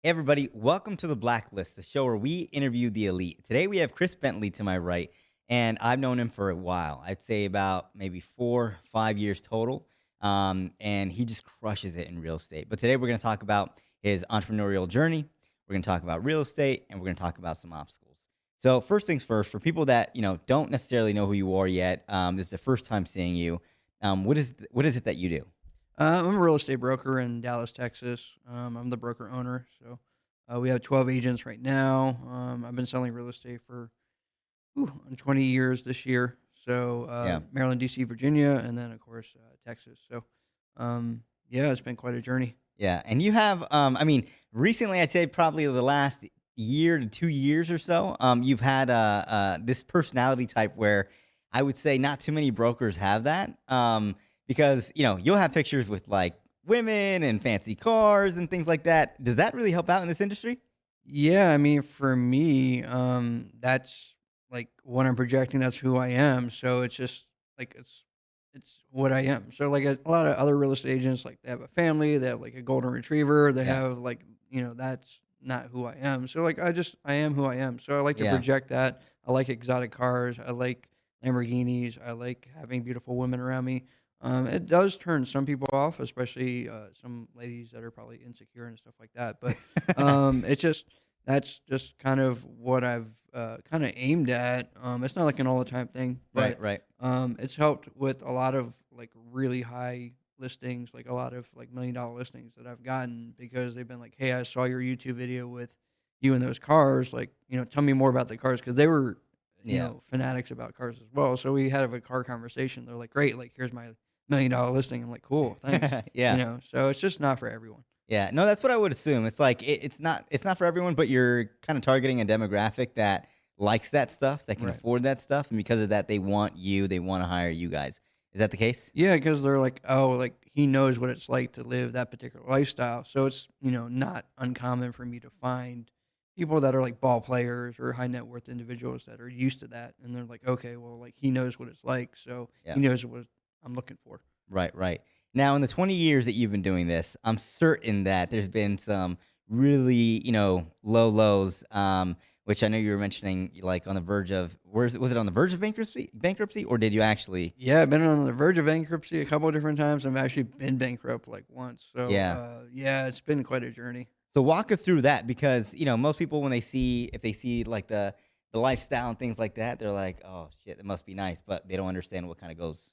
Hey everybody, welcome to The Blacklist, the show where we interview the elite. Today we have Chris Bentley to my right, and I've known him for a while. I'd say about maybe 4, 5 years total, and he just crushes it in real estate. But today we're going to talk about his entrepreneurial journey. We're going to talk about real estate, and we're going to talk about some obstacles. So first things first, for people that don't necessarily know who you are yet, this is the first time seeing you. What is it that you do? I'm a real estate broker in Dallas, Texas. I'm the broker owner. So we have 12 agents right now. I've been selling real estate for 20 years this year. So Yeah. Maryland, D.C., Virginia, and then, of course, Texas. So it's been quite a journey. Yeah, and you have, recently, I'd say probably the last year to 2 years or so, you've had this personality type where I would say not too many brokers have that, because you'll have pictures with like women and fancy cars and things like that. Does that really help out in this industry? Yeah, I mean, for me, that's like what I'm projecting. That's who I am. So it's just like it's what I am. So like a lot of other real estate agents, like they have a family, they have like a golden retriever, they Yeah, have like that's not who I am. So like I am who I am. So I like to yeah, project that. I like exotic cars. I like Lamborghinis. I like having beautiful women around me. It does turn some people off, especially some ladies that are probably insecure and stuff like that. But it's just that's just kind of what I've kind of aimed at. It's not like an all the time thing, right, but right. it's helped with a lot of like really high listings, like a lot of like $1 million listings that I've gotten because they've been like, "Hey, I saw your YouTube video with you in those cars. Like, tell me more about the cars," because they were, Yeah, fanatics about cars as well. So we had a car conversation. They're like, "Great, like here's my $1 million listing." I'm like, "Cool, thanks." yeah. So it's just not for everyone. Yeah, no, that's what I would assume. It's like it's not for everyone, but you're kind of targeting a demographic that likes that stuff, that can Right. afford that stuff, and because of that, they want you. They want to hire you guys. Is that the case? Yeah, because 'cause they're like, "Oh, like, he knows what it's like to live that particular lifestyle." So it's, not uncommon for me to find people that are like ball players or high net worth individuals that are used to that, and they're like, "Okay, well, like, he knows what it's like, so Yeah. he knows what I'm looking for." Right, right. Now, in the 20 years that you've been doing this, I'm certain that there's been some really, low lows, which I know you were mentioning, like on the verge of, was it on the verge of bankruptcy, or did you actually? Yeah, I've been on the verge of bankruptcy a couple of different times. I've actually been bankrupt, like, once. So, Yeah. yeah, it's been quite a journey. So walk us through that because, most people when if they see like the lifestyle and things like that, they're like, "Oh shit, it must be nice," but they don't understand what kind of goes,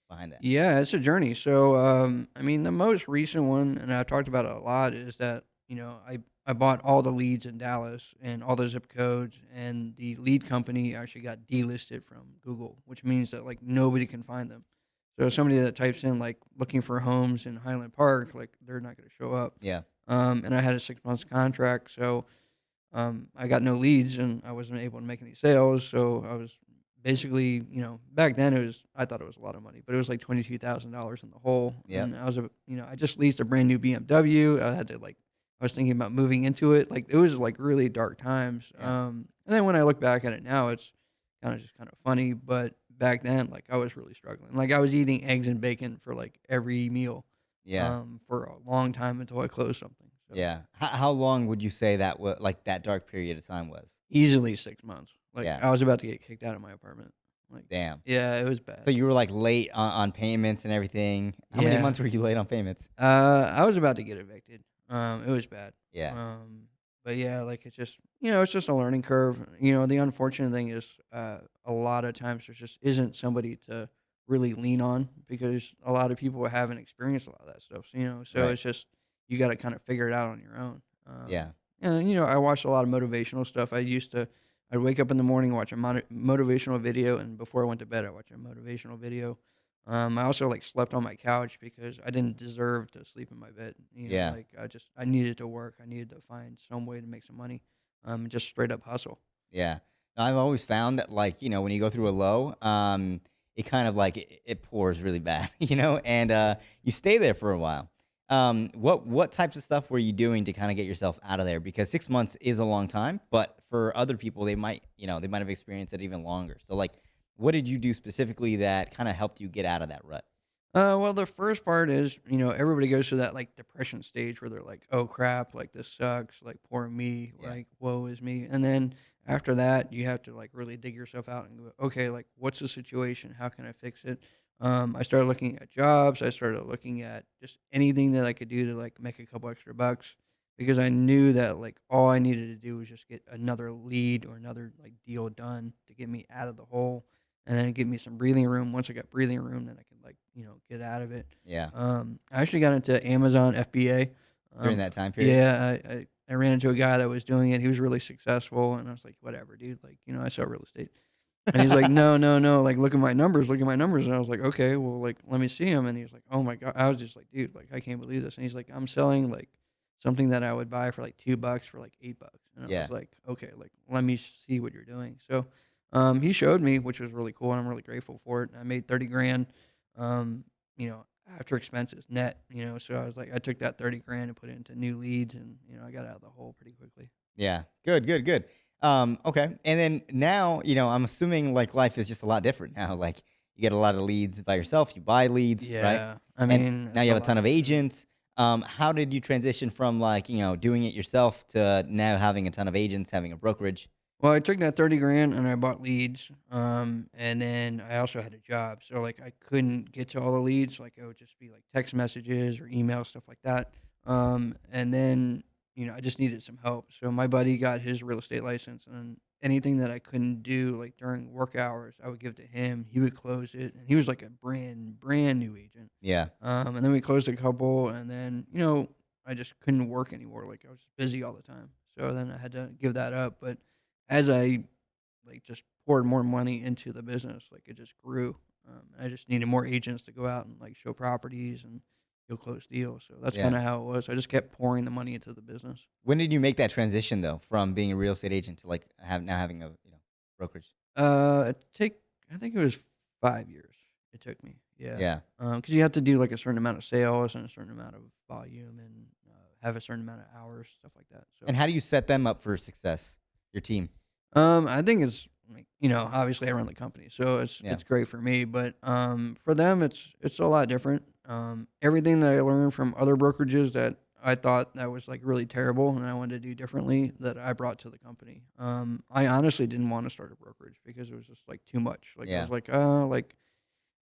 behind that. Yeah, it's a journey. So, I mean, the most recent one, and I've talked about it a lot, is that I bought all the leads in Dallas and all the zip codes, and the lead company actually got delisted from Google, which means that like nobody can find them. So somebody that types in like looking for homes in Highland Park, like they're not going to show up. Yeah. And I had a 6 months contract, so I got no leads and I wasn't able to make any sales. So I was basically, back then I thought it was a lot of money, but it was like $22,000 in the hole. Yep. And I just leased a brand new BMW. I had to like, I was thinking about moving into it. Like it was like really dark times. Yeah. And then when I look back at it now, it's kind of funny. But back then, like I was really struggling. Like I was eating eggs and bacon for like every meal, Yeah. for a long time until I closed something. So. Yeah. How long would you say that like that dark period of time was? Easily 6 months. Like, Yeah. I was about to get kicked out of my apartment. Like, Damn. yeah, it was bad. So you were like late on payments and everything. How many Yeah. months were you late on payments? I was about to get evicted. It was bad. Yeah. Um, but yeah, like, it's just it's just a learning curve. The unfortunate thing is, a lot of times there just isn't somebody to really lean on because a lot of people haven't experienced a lot of that stuff. So Right. it's just you gotta kinda figure it out on your own. Yeah. And, I watched a lot of motivational stuff. I'd wake up in the morning, watch a motivational video, and before I went to bed, I watch a motivational video. I also like slept on my couch because I didn't deserve to sleep in my bed. Yeah. Like I needed to work. I needed to find some way to make some money. Just straight up hustle. Yeah. No, I've always found that, like, when you go through a low, it kind of like it pours really bad, and you stay there for a while. What types of stuff were you doing to kind of get yourself out of there? Because 6 months is a long time, but for other people, they might have experienced it even longer. So, like, what did you do specifically that kind of helped you get out of that rut? Well, the first part is, everybody goes through that like depression stage where they're like, "Oh crap, like this sucks, like poor me, Yeah. like woe is me." And then after that, you have to like really dig yourself out and go, "Okay, like what's the situation? How can I fix it?" I started looking at jobs. I started looking at just anything that I could do to like make a couple extra bucks because I knew that like all I needed to do was just get another lead or another like deal done to get me out of the hole and then give me some breathing room. Once I got breathing room, then I can like, get out of it. Yeah. I actually got into Amazon FBA. During Um, that time period. yeah, I ran into a guy that was doing it. He was really successful, and I was like, whatever, dude. Like, I sell real estate. And he's like, no, no, no. Like, look at my numbers. Look at my numbers. And I was like, okay, well, like, let me see him. And he's like, oh my god. I was just like, dude, like, I can't believe this. And he's like, I'm selling like something that I would buy for like $2 for like $8. And I Yeah. was like, okay, like, let me see what you're doing. So, he showed me, which was really cool, and I'm really grateful for it. I made 30 grand, um, you know, after expenses net. So I was like, I took that 30 grand and put it into new leads, and I got out of the hole pretty quickly. Yeah. Good, good, good. Okay. And then now, I'm assuming like life is just a lot different now. Like you get a lot of leads by yourself, you buy leads, right? Yeah, I And mean, now it's you a have a ton lot of different. agents. How did you transition from like, doing it yourself to now having a ton of agents, having a brokerage? Well, I took that 30 grand and I bought leads. And then I also had a job. So like I couldn't get to all the leads. Like it would just be like text messages or email, stuff like that. And then, I just needed some help. So my buddy got his real estate license and anything that I couldn't do like during work hours, I would give to him. He would close it. And he was like a brand new agent. Yeah. And then we closed a couple and then, I just couldn't work anymore. Like I was busy all the time. So then I had to give that up. But as I, like, just poured more money into the business, like, it just grew. I just needed more agents to go out and, like, show properties and go close deals, so that's Yeah. kinda how it was. I just kept pouring the money into the business. When did you make that transition though, from being a real estate agent to like now having a, brokerage? Take I think it was 5 years it took me, yeah. Yeah. Because you have to do, like, a certain amount of sales and a certain amount of volume and, have a certain amount of hours, stuff like that, so And how do you set them up for success? Your team? I think it's like, obviously I run the company, so it's Yeah. it's great for me, but for them it's a lot different. Everything that I learned from other brokerages that I thought that was like really terrible and I wanted to do differently that I brought to the company. I honestly didn't want to start a brokerage because it was just like too much. Like I Yeah. was like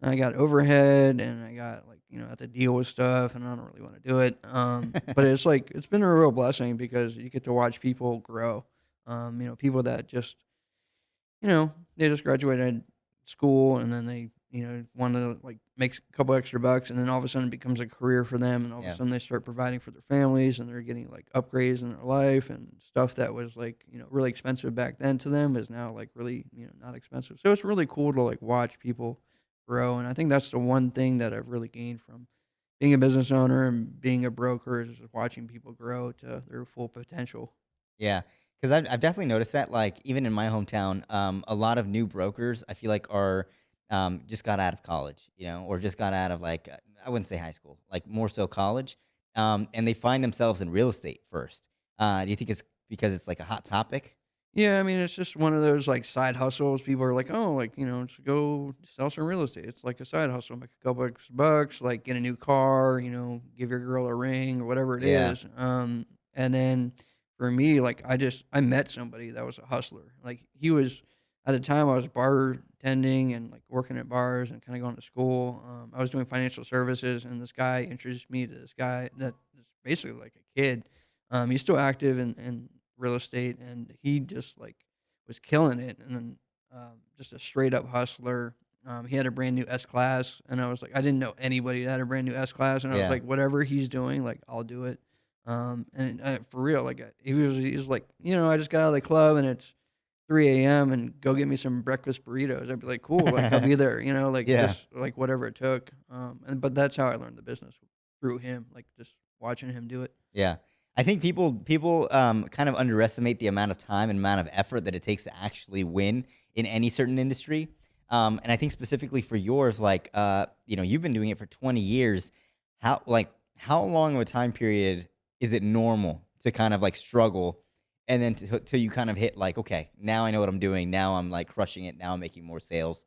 I got overhead and I got like, I have to deal with stuff and I don't really want to do it. But it's like it's been a real blessing because you get to watch people grow. People that just, they just graduated school and then they, want to like make a couple extra bucks and then all of a sudden it becomes a career for them and all of a Yeah. sudden they start providing for their families and they're getting like upgrades in their life and stuff that was like, really expensive back then to them is now like really, not expensive. So it's really cool to like watch people grow. And I think that's the one thing that I've really gained from being a business owner and being a broker is just watching people grow to their full potential. Yeah, because I've definitely noticed that, like, even in my hometown, a lot of new brokers, I feel like are, just got out of college, or just got out of, like, I wouldn't say high school, like, more so college, and they find themselves in real estate first. Do you think it's because it's, like, a hot topic? Yeah, I mean, it's just one of those like side hustles. People are like, oh, like, just go sell some real estate. It's like a side hustle, make a couple extra bucks, like get a new car, give your girl a ring or whatever it Yeah, is. And then for me, like I met somebody that was a hustler. Like he was at the time I was bartending and like working at bars and kind of going to school. I was doing financial services, and this guy introduced me to this guy that is basically like a kid. He's still active in real estate, and he just like was killing it, and then just a straight up hustler. He had a brand new S class, and I was like, I didn't know anybody that had a brand new S class, and I was yeah, like, whatever he's doing, like I'll do it. And for real, like he was like, I just got out of the club and it's 3 a.m. and go get me some breakfast burritos. I'd be like, cool, like I'll be there, like yeah. just like whatever it took. But that's how I learned the business through him, like just watching him do it. Yeah. I think people kind of underestimate the amount of time and amount of effort that it takes to actually win in any certain industry. And I think specifically for yours, like you've been doing it for 20 years. How long of a time period is it normal to kind of like struggle and then till you kind of hit like, okay, now I know what I'm doing. Now I'm like crushing it. Now I'm making more sales.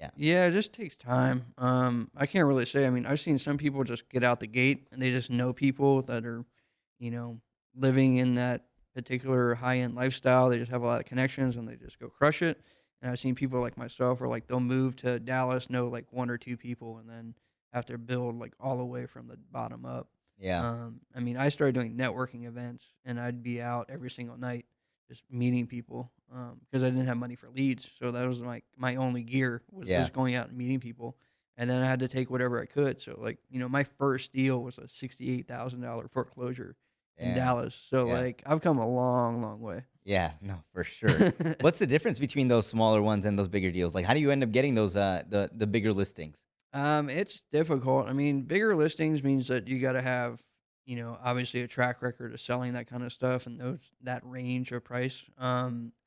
Yeah. Yeah, it just takes time. I can't really say. I mean, I've seen some people just get out the gate and they just know people that are, you know, living in that particular high end lifestyle. They just have a lot of connections and they just go crush it. And I've seen people like myself where like they'll move to Dallas, know like one or two people, and then have to build like all the way from the bottom up. Yeah. I mean, I started doing networking events and I'd be out every single night just meeting people, because I didn't have money for leads, so that was my only gear was Yeah. going out and meeting people, and then I had to take whatever I could. So like my first deal was a $68,000 foreclosure in Damn. Dallas. So Yeah. like I've come a long, long way. Yeah. No, for sure. What's the difference between those smaller ones and those bigger deals? Like, how do you end up getting those the bigger listings? It's difficult. I mean, bigger listings means that you got to have, obviously a track record of selling that kind of stuff and that range of price.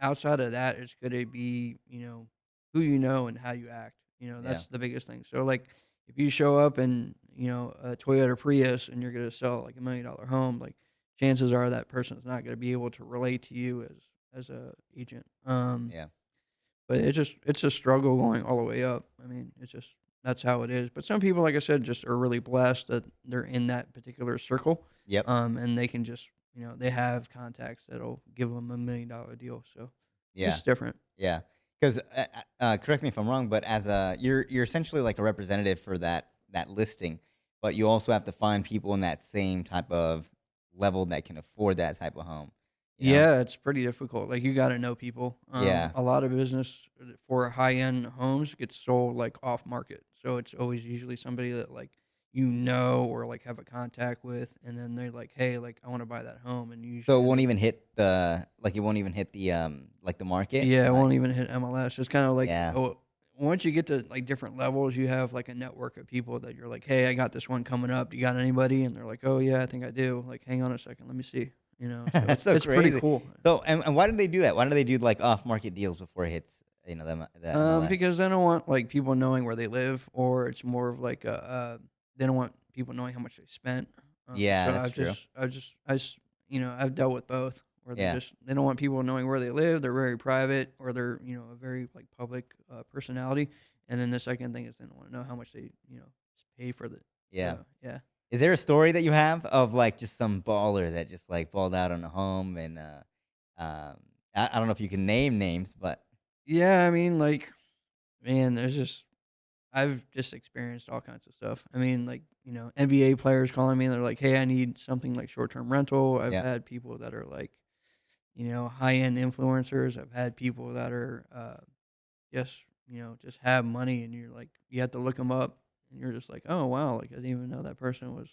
Outside of that, it's going to be, who you know and how you act. Yeah. That's the biggest thing. So like if you show up in, a Toyota Prius and you're going to sell like $1 million home, like chances are that person's not going to be able to relate to you as a agent. Yeah. But it's a struggle going all the way up. I mean, it's just that's how it is. But some people, like I said, just are really blessed that they're in that particular circle, Yep. and they can just they have contacts that'll give them $1 million deal. So Yeah. it's different. Yeah. Because correct me if I'm wrong, but as a you're essentially like a representative for that listing, but you also have to find people in that same type of level that can afford that type of home. You know? Yeah, it's pretty difficult. Like you got to know people. Yeah. A lot of business for high end homes gets sold like off market, so it's always usually somebody that like or like have a contact with, and then they're like, hey, like I want to buy that home, and you So usually it end won't up. even hit the like it won't even hit the like the market. Yeah, it Like won't even hit MLS. It's kinda like, yeah. once you get to, like, different levels, you have, like, a network of people that you're like, "Hey, I got this one coming up. Do you got anybody?" And they're like, "Oh, yeah, I think I do." Like, "Hang on a second, let me see." So That's so it's pretty crazy. cool. So and why do they do that? Why do they do like off market deals before it hits the MLS? Because they don't want, like, people knowing where they live, or it's more of like they don't want people knowing how much they spent. Yeah, So that's true. I've dealt with both, where Yeah. they don't want people knowing where they live. They're very private, or they're a very like public personality. And then the second thing is they don't want to know how much they pay for the. Yeah. So yeah. Is there a story that you have of, like, just some baller that just, like, balled out on a home and, um, I don't know if you can name names, but Yeah, I mean, like, man, I've just experienced all kinds of stuff. I mean, like, NBA players calling me and they're like, "Hey, I need something like short-term rental." I've yeah, had people that are like, high-end influencers. I've had people that are just, just have money and you're like, you have to look them up and you're just like, "Oh, wow, like I didn't even know that person was,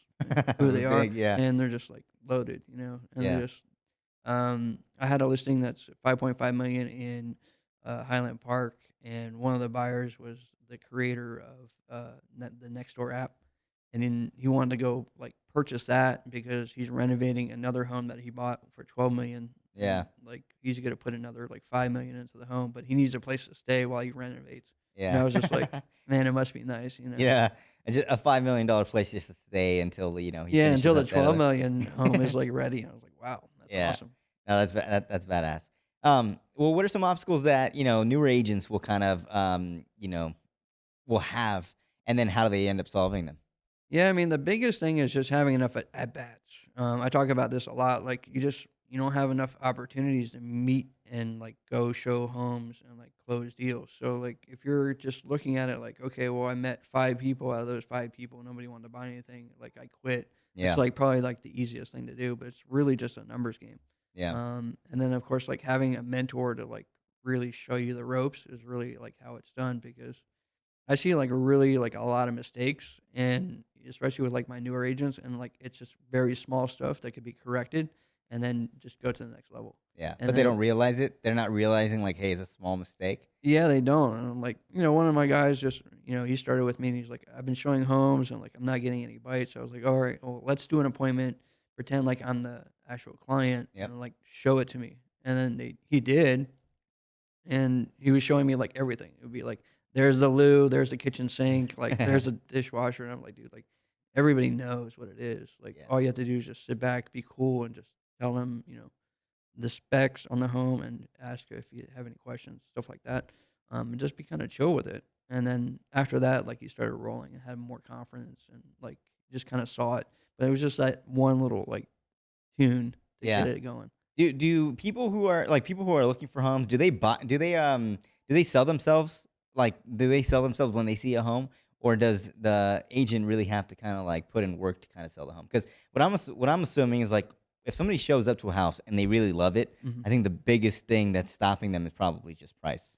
who was they are." big, yeah, And they're just like loaded, and yeah, they're just I had a listing that's 5.5 million in Highland Park, and one of the buyers was the creator of the Nextdoor app, and then he wanted to go like purchase that because he's renovating another home that he bought for 12 million, yeah, and like he's gonna put another like 5 million into the home, but he needs a place to stay while he renovates. And yeah, I was just like, man, it must be nice, yeah, and just a $5 million place just to stay until, he Yeah, until finishes the up that 12 other million home is like ready. And I was like, wow, that's yeah. awesome. No, that's badass. Well, what are some obstacles that, newer agents will kind of, will have, and then how do they end up solving them? Yeah, I mean, the biggest thing is just having enough at bats. I talk about this a lot. Like, you don't have enough opportunities to meet and like go show homes and like close deals. So like, if you're just looking at it like, okay, well, I met 5 people. Out of those 5 people, nobody wanted to buy anything. Like, I quit. It's Yeah, like probably like the easiest thing to do, but it's really just a numbers game. yeah, And then of course, like having a mentor to like really show you the ropes is really like how it's done, because I see, like, really, like, a lot of mistakes, and especially with, like, my newer agents, and, like, it's just very small stuff that could be corrected and then just go to the next level. yeah, And but they then don't realize it. They're not realizing like, hey, it's a small mistake. yeah, they don't, and I'm like, one of my guys just, he started with me, and he's like, "I've been showing homes, and, like, I'm not getting any bites." I was like, "Alright, well, let's do an appointment, pretend like I'm the actual client, Yep. and, like, show it to me." And then he did. And he was showing me, like, everything. It would be like, "There's the loo, there's the kitchen sink, like, there's a dishwasher," and I'm like, "Dude, like, everybody knows what it is. Like, Yeah. all you have to do is just sit back, be cool, and just tell them, the specs on the home and ask if you have any questions," stuff like that, and just be kinda chill with it. and then after that, like, he started rolling and had more confidence and, like, just kinda saw it. But it was just that one little, like, tune to get Yeah. it going. Do people who are like people who are looking for homes, do they sell themselves? Like, do they sell themselves when they see a home, or does the agent really have to kind of like put in work to kind of sell the home? Because what I'm assuming is like if somebody shows up to a house and they really love it, Mhm. I think the biggest thing that's stopping them is probably just price.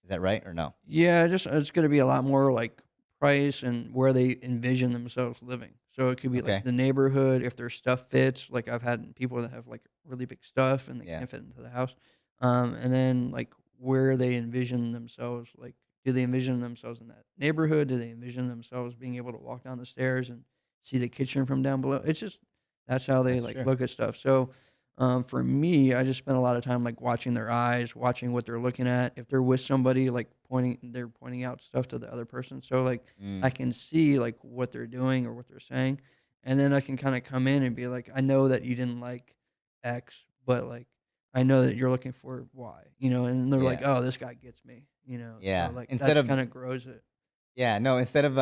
Is that right or no? Yeah, just it's gonna be a lot more, like, price and where they envision themselves living. So it could be, like, Okay. the neighborhood, if their stuff fits, like, I've had people that have, like, really big stuff and they Yeah. can't fit into the house. And then, like, where they envision themselves, like, do they envision themselves in that neighborhood? Do they envision themselves being able to walk down the stairs and see the kitchen from down below? It's just that's how they, That's like, true. look at stuff. So for me, I just spend a lot of time like watching their eyes, watching what they're looking at. If they're with somebody, like they're pointing out stuff to the other person. So like I Mm, can see like what they're doing or what they're saying, and then I can kind of come in and be like, I know that you didn't like X, but like I know that you're looking for Y, and they're like, yeah. oh, this guy gets me. So Yeah. like Instead that's of kind of grows it. Yeah, no, instead of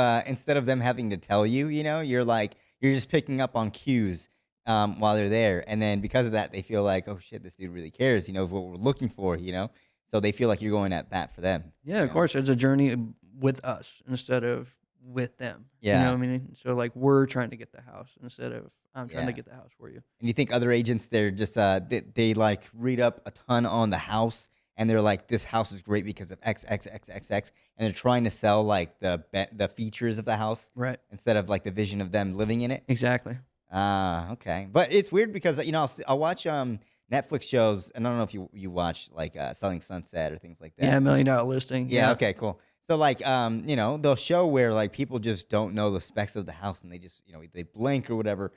them having to tell you, you're like you're just picking up on cues while they're there. And then because of that, they feel like, "Oh shit, this dude really cares. He knows what we're looking for." So they feel like you're going at bat for them, Yeah, you of know. course, it's a journey with us instead of with them. You know Yeah. what I mean? So like we're trying to get the house instead of I'm trying to Yeah. get the house for you. And you think other agents they're just they like read up a ton on the house and they're like this house is great because of X X X X X and they're trying to sell like the features of the house Right. instead of like the vision of them living in it. Exactly. Ah, okay. But it's weird because, I'll watch, Netflix shows, and I don't know if you watch, like, Selling Sunset or things like Yeah, that. $1,000,000 listing. Yeah, Yeah. okay, cool. So, like, they'll show where, like, people just don't know the specs of the house, and they just, they blink or whatever.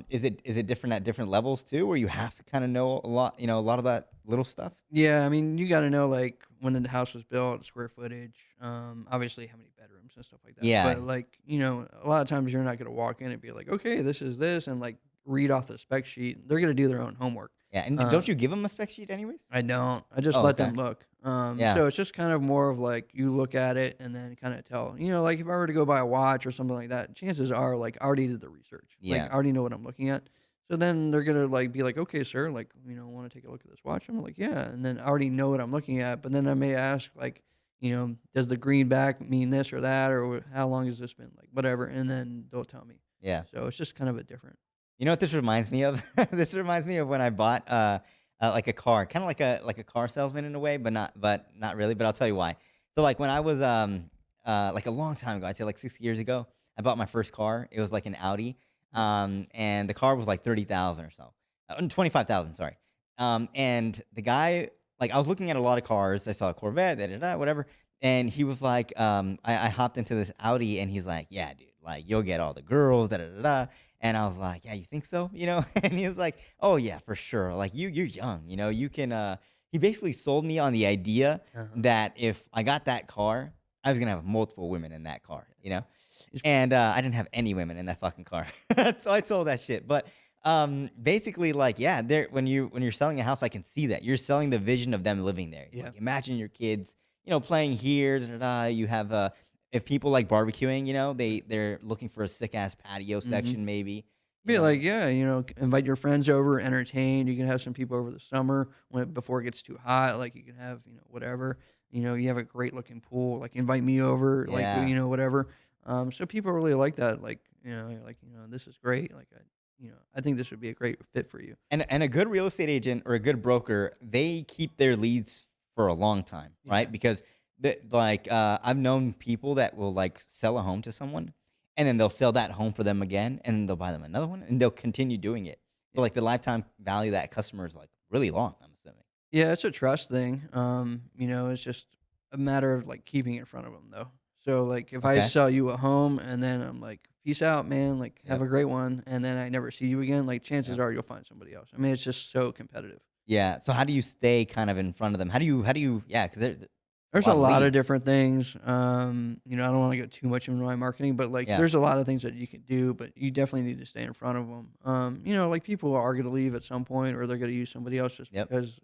Is it different at different levels too, where you have to kinda know a lot of that little stuff? Yeah, I mean, you got to know like when the house was built, square footage, obviously how many bedrooms and stuff like that. Yeah. But like, a lot of times you're not going to walk in and be like, okay, this is this, and like read off the spec sheet. They're going to do their own homework. Yeah, and Uh, don't you give them a spec sheet anyways? I don't. I just Oh, let okay. them look. Yeah. So it's just kind of more of like you look at it and then kind of tell. Like if I were to go buy a watch or something like that, chances are like I already did the research. Like Yeah. I already know what I'm looking at. So then they're gonna like be like, okay, sir, like want to take a look at this watch? I'm like, yeah. And then I already know what I'm looking at. But then I may ask like, does the greenback mean this or that, or how long has this been like whatever? And then they'll tell me. Yeah. So it's just kind of a different. You know what this reminds me of? This reminds me of when I bought like a car, kind of like a car salesman in a way, but not really. But I'll tell you why. So like when I was like a long time ago, I'd say like 6 years ago, I bought my first car. It was like an Audi, and the car was like 30,000 or so, 25,000, sorry. And the guy, like I was looking at a lot of cars. I saw a Corvette, da da da, whatever. And he was like, I hopped into this Audi, and he's like, yeah, dude, like you'll get all the girls, da da da da. And I was like, "Yeah, you think so?" And he was like, "Oh yeah, for sure. Like you're young, you can." He basically sold me on the idea Uh-huh. that if I got that car, I was gonna have multiple women in that car. It's- And I didn't have any women in that fucking car, so I sold that shit. But basically, like, yeah, there when you're selling a house, I can see that you're selling the vision of them living there. Yeah. Like, imagine your kids, playing here. Da, da, da. You have if people like barbecuing, they're looking for a sick ass patio Mm-hmm. section, maybe. You Be like, know, yeah, invite your friends over, entertain. You can have some people over the summer before it gets too hot. Like you can have, whatever. You have a great looking pool. Like invite me over. Like yeah. whatever. So people really like that. Like you're like this is great. Like I think this would be a great fit for you. And a good real estate agent or a good broker, they keep their leads for a long time, Yeah. right? Because I've known people that will like sell a home to someone, and then they'll sell that home for them again, and then they'll buy them another one, and they'll continue doing it. So Yeah. like the lifetime value of that customer is like really long. I'm assuming. Yeah, it's a trust thing. It's just a matter of like keeping it in front of them though. So like if I Okay. sell you a home and then I'm like, peace out, man, like have Yep. a great one, and then I never see you again, like chances Yep. are you'll find somebody else. I mean, it's just so competitive. Yeah. So how do you stay kind of in front of them? How do you? Yeah, because there's a There's a lot of lot of leads. different things. I don't want to go too much into my marketing, but like Yeah. there's a lot of things that you can do, but you definitely need to stay in front of them. Like people are going to leave at some point or they're going to use somebody else just Yep. because,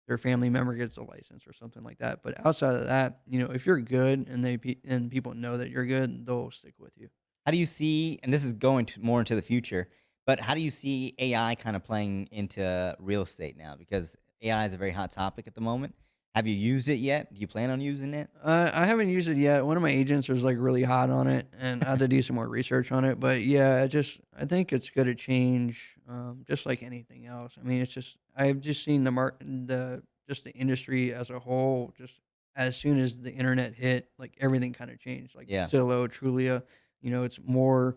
their family member gets a license or something like that. But outside of that, if you're good and and people know that you're good, they'll stick with you. How do you see, and this is going more into the future, but how do you see AI kind of playing into real estate now? Because AI is a very hot topic at the moment. Have you used it yet? Do you plan on using it? I haven't used it yet. One of my agents was like really hot on it, and I had to do some more research on it. But yeah, I think it's going to change, just like anything else. I mean, it's just I've just seen the industry as a whole. Just as soon as the internet hit, like everything kind of changed. Like Yeah, Zillow, Trulia, it's more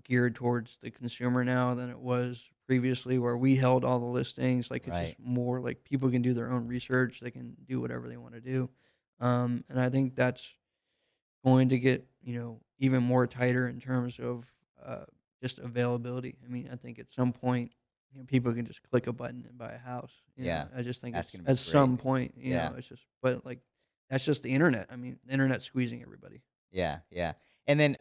geared towards the consumer now than it was previously, where we held all the listings. Like it's just right. more like people can do their own research. They can do whatever they want to do. And I think that's going to get, even more tighter in terms of just availability. I mean, I think at some point, people can just click a button and buy a house. Yeah, I just think that's it's gonna be at some crazy. point, Yeah. it's just, but like, that's just the internet. I mean, the internet's squeezing everybody. Yeah, yeah. And then,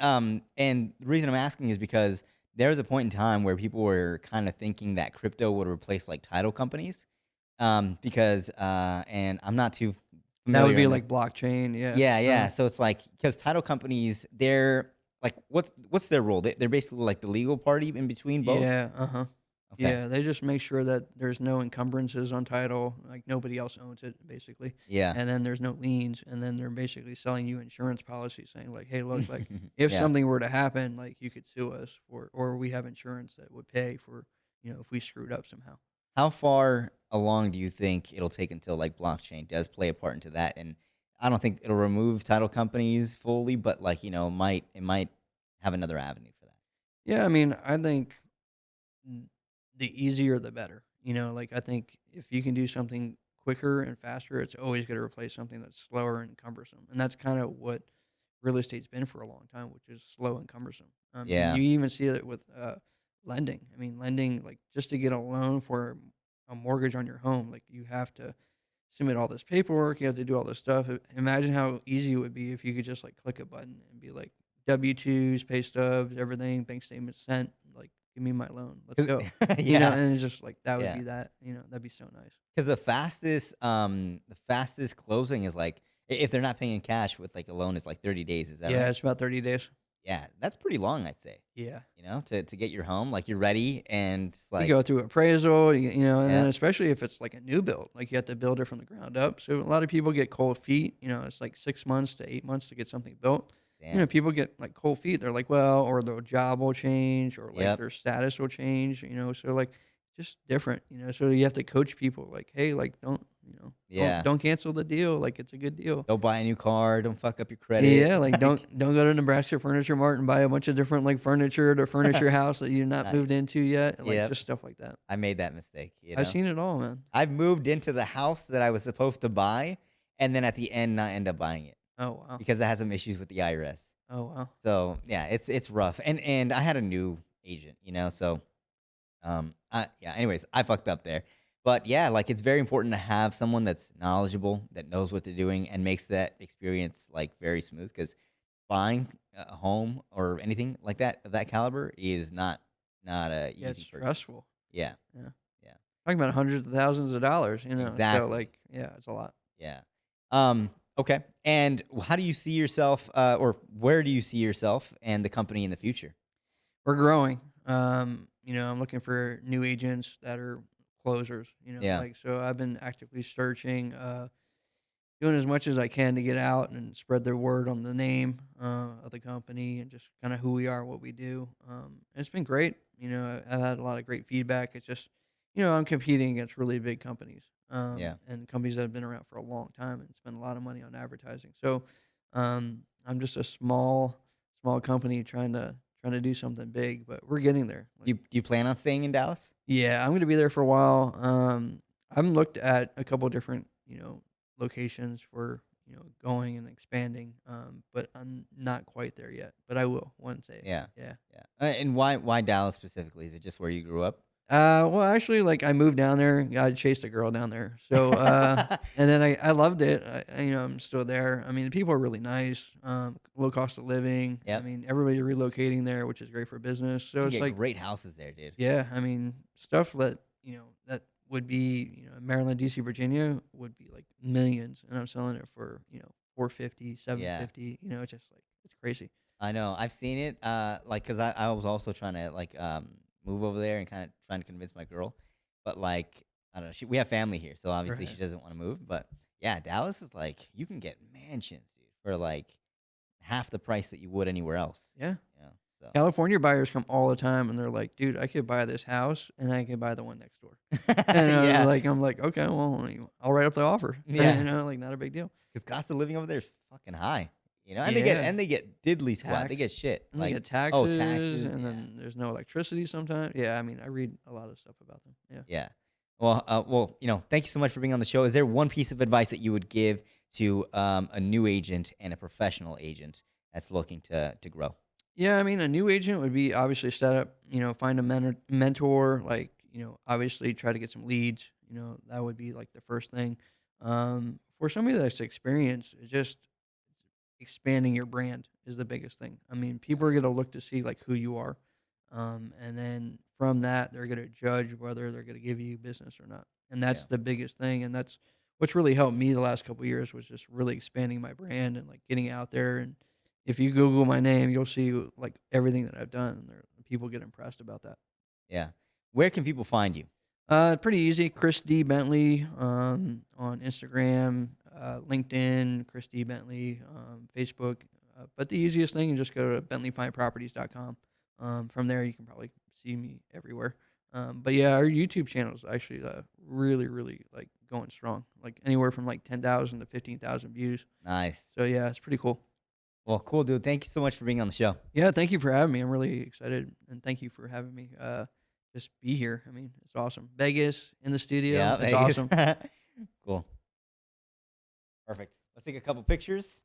and the reason I'm asking is because there was a point in time where people were kind of thinking that crypto would replace like title companies. Because, and I'm not too That would familiar be in the, like blockchain. Yeah. yeah, yeah. So it's like, because title companies, they're like, what's their role? They're basically like the legal party in between both. Yeah. Uh huh. Okay. Yeah, they just make sure that there's no encumbrances on title, like nobody else owns it, basically. Yeah. And then there's no liens, and then they're basically selling you insurance policies, saying like, "Hey, look, like if Yeah. something were to happen, like you could sue us for, or we have insurance that would pay for, if we screwed up somehow." How far along do you think it'll take until like blockchain does play a part into that? And I don't think it'll remove title companies fully, but like, it might have another avenue for that. Yeah, I mean, I think the easier the better. Like I think if you can do something quicker and faster, it's always going to replace something that's slower and cumbersome. And that's kind of what real estate's been for a long time, which is slow and cumbersome. And Yeah. you even see it with lending. I mean, lending, like just to get a loan for a mortgage on your home, like you have to submit all this paperwork, you have to do all this stuff. Imagine how easy it would be if you could just like click a button and be like W-2s, pay stubs, everything, bank statements sent, like give me my loan, let's 'Cause go. yeah. And it's just like that would Yeah. be that, that'd be so nice. Because the fastest closing is like, if they're not paying cash with like a loan is like 30 days. Is that Yeah, right? it's about 30 days. Yeah. That's pretty long, I'd say, Yeah. to get your home, like you're ready and it's You like, go through appraisal, and then yeah, especially if it's like a new build, like you have to build it from the ground up. So a lot of people get cold feet. It's like 6 months to 8 months to get something built. damn. People get like cold feet. They're like, well, or their job will change, or like Yep. their status will change. So like just different. So you have to coach people like, hey, like don't Yeah. don't cancel the deal. Like it's a good deal. Don't buy a new car. Don't fuck up your credit. Yeah, like Like, don't go to Nebraska Furniture Mart and buy a bunch of different like furniture to furnish your house that you're not I, moved into yet. Like yep. just stuff like that. I made that mistake. I've seen it all, man. I've moved into the house that I was supposed to buy, and then at the end not end up buying it Oh, wow. because it had some issues with the IRS. Oh, wow. So yeah, it's rough. And I had a new agent, so yeah, anyways, I fucked up there. But yeah, like it's very important to have someone that's knowledgeable, that knows what they're doing and makes that experience like very smooth cuz buying a home or anything like that of that caliber is not a Yeah, it's easy purchase. stressful. Yeah. Yeah. Yeah. Talking about hundreds of thousands of dollars, so, Exactly. like, yeah, it's a lot. Yeah. Okay. And how do you see yourself or where do you see yourself and the company in the future? We're growing. I'm looking for new agents that are closers, Yeah. like, so I've been actively searching, doing as much as I can to get out and spread the word on the name, of the company and just kinda who we are, what we do. It's been great. I've had a lot of great feedback. It's just, I'm competing against really big companies, Yeah. and companies that have been around for a long time and spend a lot of money on advertising. So, I'm just a small company trying to do something big, but we're getting there. Like, Do you plan on staying in Dallas? yeah, I'm gonna be there for a while. I've looked at a couple different, locations for, going and expanding, but I'm not quite there yet. But I will one day. Yeah. Yeah. Yeah. And why Dallas specifically? Is it just where you grew up? Well, actually, like I moved down there. I chased a girl down there. So, and then I loved it. I'm still there. I mean, the people are really nice. Low cost of living. I Yep. mean, everybody's relocating there, which is great for business. So You it's get like, great houses there, dude. yeah, I mean, stuff that, that would be, Maryland, DC, Virginia would be like millions, and I'm selling it for 450, seven Yeah. fifty. It's just like it's crazy. I know. I've seen it. Like, cause I was also trying to like move over there and kind of trying to convince my girl, but like I don't know. We have family here, so obviously she Right. doesn't want to move. But yeah, Dallas is like you can get mansions, dude, for like half the price that you would anywhere else. Yeah. You know. So California buyers come all the time, and they're like, "Dude, I could buy this house, and I could buy the one next door." And yeah, I'm like, "Okay, well, I'll write up the offer." yeah. Like not a big deal. Because cost of living over there is fucking high. You know, Yeah. and they get diddly squat. They Tax, get shit and they like get oh taxes, taxes. and Yeah. then there's no electricity sometimes. Yeah, I mean, I read a lot of stuff about them. Yeah. Yeah. Well, thank you so much for being on the show. Is there one piece of advice that you would give to a new agent and a professional agent that's looking to grow? Yeah, I mean, a new agent would be obviously set up, find a mentor, like, obviously try to get some leads. That would be like the first thing. For somebody that's experienced, it's just expanding your brand is the biggest thing. I mean, Yeah. people are going to look to see like who you are. And then from that, they're going to judge whether they're going to give you business or not. And Yeah. that's the biggest thing. And that's what's really helped me the last couple of years was just really expanding my brand and like getting out there. And if you Google my name, you'll see like everything that I've done. And people get impressed about that. Yeah. Where can people find you? Pretty easy. Chris D. Bentley on Instagram, LinkedIn, Chris D. Bentley, Facebook. But the easiest thing is just go to bentleyfineproperties.com. From there, you can probably see me everywhere. But yeah, our YouTube channel is actually really, really like going strong. Like anywhere from like 10,000 to 15,000 views. Nice. So yeah, it's pretty cool. Well, cool, dude. Thank you so much for being on the show. Yeah, thank you for having me. I'm really excited, and thank you for having me. Just be here. I mean, it's awesome. Vegas in the studio. Yeah. It's Vegas. awesome. Cool. Perfect. Let's take a couple pictures.